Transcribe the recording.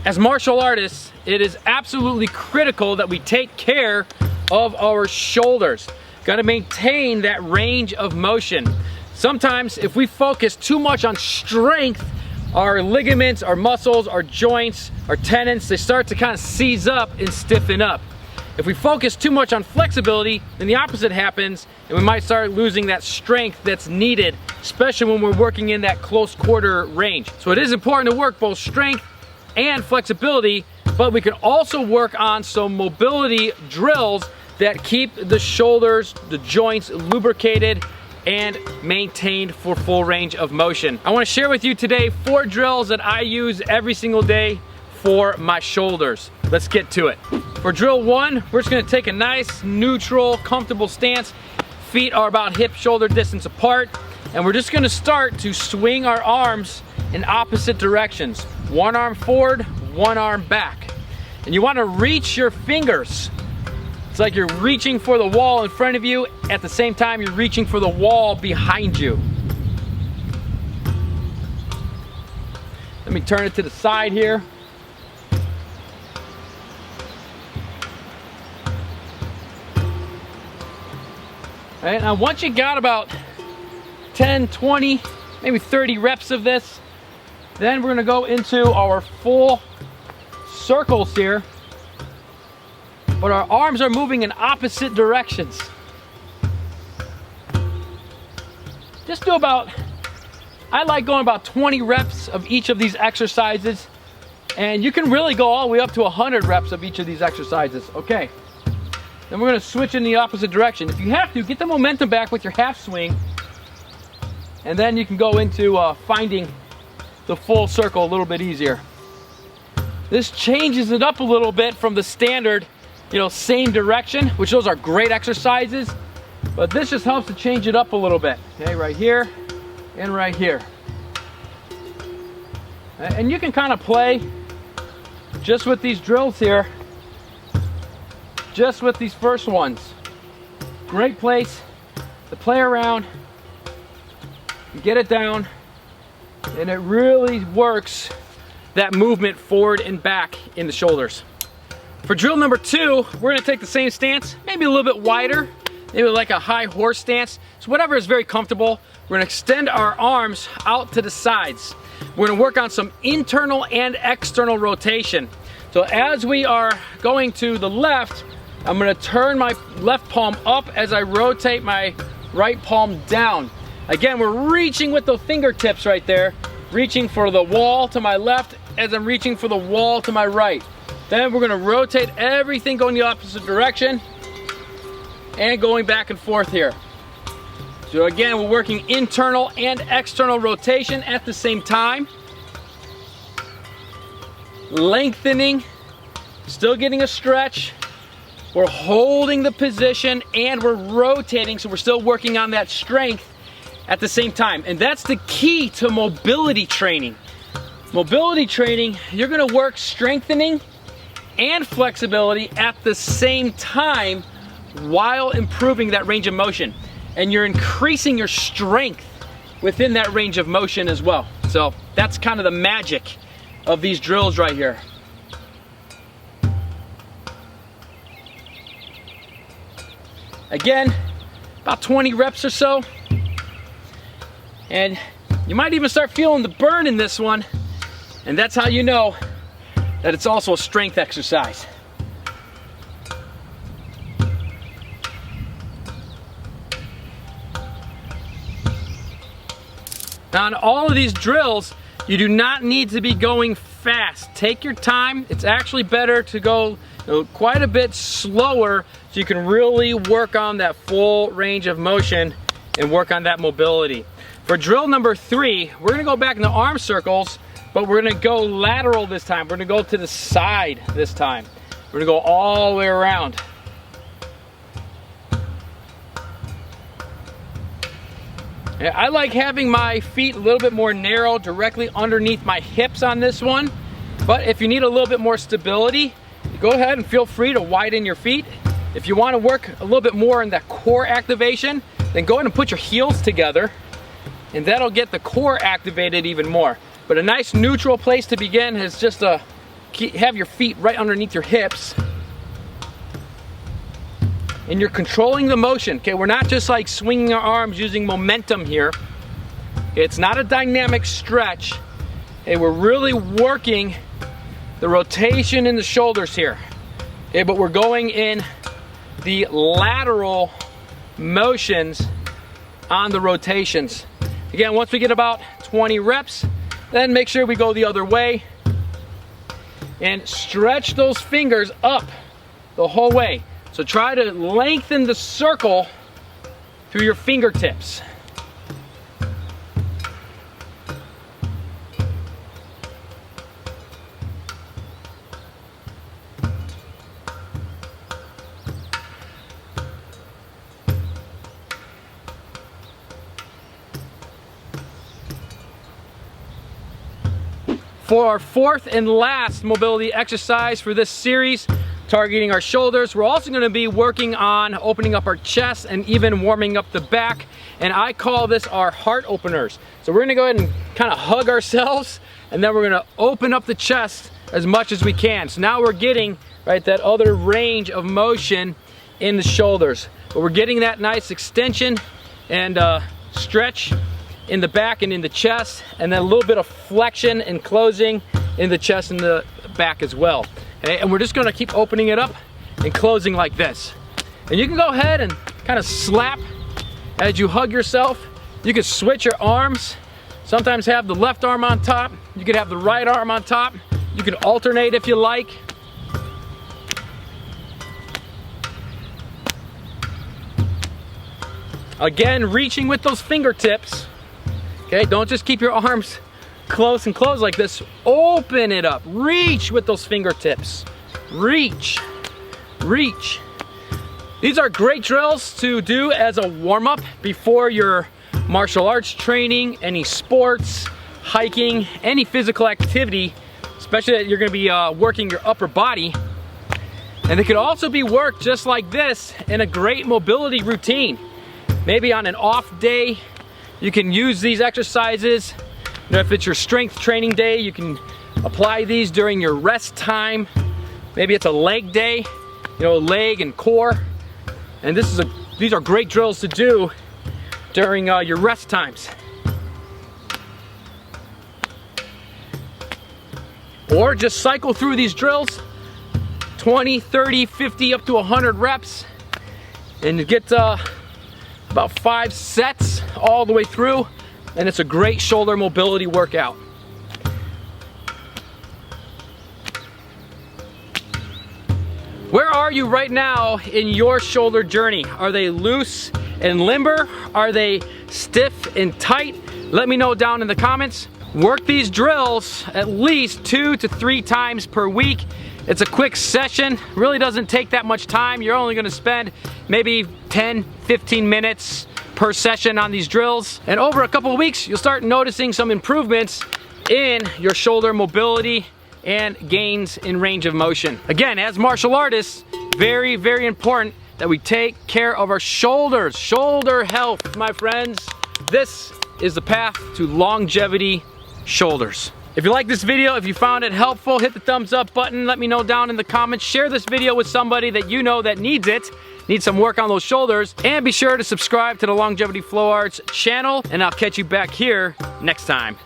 As martial artists, it is absolutely critical that we take care of our shoulders. Got to maintain that range of motion. Sometimes if we focus too much on strength, our ligaments, our muscles, our joints, our tendons, they start to kind of seize up and stiffen up. If we focus too much on flexibility, then the opposite happens, and we might start losing that strength that's needed, especially when we're working in that close quarter range. So it is important to work both strength and flexibility, but we can also work on some mobility drills that keep the shoulders, the joints lubricated and maintained for full range of motion. I want to share with you today 4 drills that I use every single day for my shoulders. Let's get to it. For drill 1, we're just going to take a nice, neutral, comfortable stance. Feet are about hip shoulder distance apart, and we're just going to start to swing our arms in opposite directions. One arm forward, one arm back. And you want to reach your fingers. It's like you're reaching for the wall in front of you, at the same time you're reaching for the wall behind you. Let me turn it to the side here. All right, now once you got about 10, 20, maybe 30 reps of this, then we're gonna go into our full circles here. But our arms are moving in opposite directions. Just do about, I like going about 20 reps of each of these exercises. And you can really go all the way up to 100 reps of each of these exercises. Okay, then we're gonna switch in the opposite direction. If you have to, get the momentum back with your half swing. And then you can go into finding the full circle a little bit easier. This changes it up a little bit from the standard, same direction, which those are great exercises, but this just helps to change it up a little bit. Okay, right here and right here. And you can kind of play just with these drills here, just with these first ones. Great place to play around, get it down, and it really works that movement forward and back in the shoulders. For drill number 2, we're gonna take the same stance, maybe a little bit wider, maybe like a high horse stance. So whatever is very comfortable. We're gonna extend our arms out to the sides. We're gonna work on some internal and external rotation. So as we are going to the left, I'm gonna turn my left palm up as I rotate my right palm down. Again, we're reaching with the fingertips right there, reaching for the wall to my left as I'm reaching for the wall to my right. Then we're gonna rotate everything going the opposite direction and going back and forth here. So again, we're working internal and external rotation at the same time. Lengthening, still getting a stretch. We're holding the position and we're rotating, so we're still working on that strength at the same time. And that's the key to mobility training. Mobility training, you're gonna work strengthening and flexibility at the same time while improving that range of motion. And you're increasing your strength within that range of motion as well. So that's kind of the magic of these drills right here. Again, about 20 reps or so. And you might even start feeling the burn in this one. And that's how you know that it's also a strength exercise. Now on all of these drills, you do not need to be going fast. Take your time. It's actually better to go quite a bit slower so you can really work on that full range of motion and work on that mobility. For drill number 3, we're gonna go back into arm circles, but we're gonna go lateral this time. We're gonna go to the side this time. We're gonna go all the way around. I like having my feet a little bit more narrow directly underneath my hips on this one, but if you need a little bit more stability, go ahead and feel free to widen your feet. If you want to work a little bit more in that core activation, then go ahead and put your heels together, and that'll get the core activated even more. But a nice neutral place to begin is just a have your feet right underneath your hips. And you're controlling the motion, okay? We're not just like swinging our arms using momentum here. It's not a dynamic stretch. Okay, we're really working the rotation in the shoulders here. Okay, but we're going in the lateral motions on the rotations. Again, once we get about 20 reps, then make sure we go the other way and stretch those fingers up the whole way. So try to lengthen the circle through your fingertips. For our fourth and last mobility exercise for this series, targeting our shoulders, we're also going to be working on opening up our chest and even warming up the back, and I call this our heart openers. So we're going to go ahead and kind of hug ourselves, and then we're going to open up the chest as much as we can. So now we're getting right that other range of motion in the shoulders, but we're getting that nice extension and stretch in the back and in the chest, and then a little bit of flexion and closing in the chest and the back as well. Okay? And we're just gonna keep opening it up and closing like this. And you can go ahead and kind of slap as you hug yourself. You can switch your arms. Sometimes have the left arm on top. You could have the right arm on top. You can alternate if you like. Again, reaching with those fingertips. Okay, don't just keep your arms close and close like this. Open it up. Reach with those fingertips. Reach. Reach. These are great drills to do as a warm-up before your martial arts training, any sports, hiking, any physical activity, especially that you're going to be working your upper body. And they could also be worked just like this in a great mobility routine. Maybe on an off day, you can use these exercises. You know, if it's your strength training day, you can apply these during your rest time. Maybe it's a leg day, you know, leg and core. And these are great drills to do during your rest times. Or just cycle through these drills, 20, 30, 50, up to 100 reps, and you get about 5 sets all the way through, and it's a great shoulder mobility workout. Where are you right now in your shoulder journey? Are they loose and limber? Are they stiff and tight? Let me know down in the comments. Work these drills at least 2 to 3 times per week. It's a quick session, really doesn't take that much time. You're only gonna spend maybe 10, 15 minutes per session on these drills. And over a couple of weeks, you'll start noticing some improvements in your shoulder mobility and gains in range of motion. Again, as martial artists, very, very important that we take care of our shoulders. Shoulder health, my friends. This is the path to longevity shoulders. If you like this video, if you found it helpful, hit the thumbs up button. Let me know down in the comments. Share this video with somebody that you know that needs it, needs some work on those shoulders. And be sure to subscribe to the Longevity Flow Arts channel, and I'll catch you back here next time.